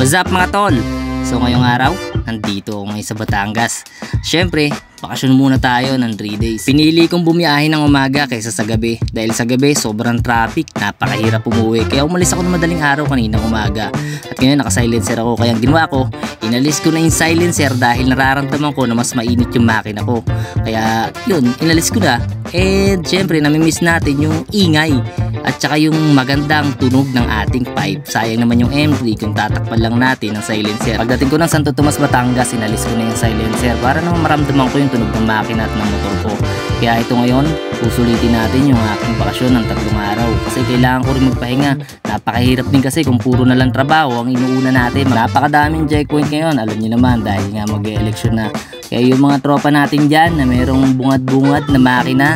What's up mga tol? So ngayong araw, nandito ako ngayon sa Batangas. Syempre, bakasyon muna tayo ng 3 days. Pinili kong bumiyahe ng umaga kaysa sa gabi. Dahil sa gabi, sobrang traffic, napakahirap umuwi. Kaya umalis ako ng madaling araw kaninang umaga. At ngayon naka-silencer ako. Kaya ang ginawa ko, inalis ko na yung silencer dahil nararamdaman ko na mas mainit yung makina ko. Kaya yun, inalis ko na. And syempre, namimiss natin yung ingay at saka yung magandang tunog ng ating pipe. Sayang naman yung M3 kung tatakpan lang natin ng silencer. Pagdating ko ng Santo Tomas, Batangas, inalis ko na yung silencer para naman maramdaman ko yung tunog ng makina at ng motor ko. Kaya ito ngayon, susulitin natin yung aking bakasyon ng 3 araw. Kasi kailangan ko rin magpahinga. Napakahirap din kasi kung puro na lang trabaho ang inuuna natin. Napakadaming checkpoint ngayon, alam niyo naman, dahil nga mag-e-election na. Kaya yung mga tropa natin dyan na mayroong bungad-bungad na makina,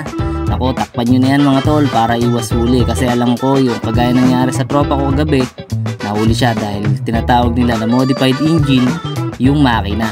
ako, takpan nyo na yan mga tol para iwas huli. Kasi alam ko yung kagaya nangyari sa tropa ko kagabi, nahuli siya dahil tinatawag nila na modified engine yung makina.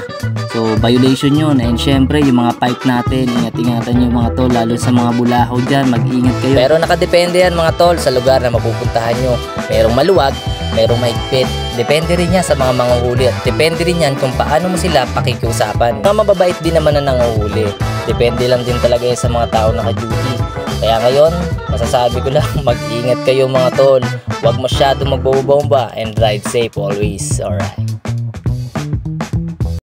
So violation yun. And syempre yung mga pipe natin, ingat-ingatan yung mga tol, lalo sa mga bulahaw dyan, mag-ingat kayo. Pero nakadepende yan mga tol sa lugar na mapupuntahan nyo. Merong maluwag, merong mahigpit. Depende rin yan sa mga manguhuli at depende rin yan kung paano mo sila pakikiusapan. Mga mababait din naman na nanguhuli. Depende lang din talaga yan sa mga tao naka-duty. Kaya ngayon, masasabi ko lang, mag-ingat kayo mga tol. Huwag masyado magbomba and ride safe always. Alright.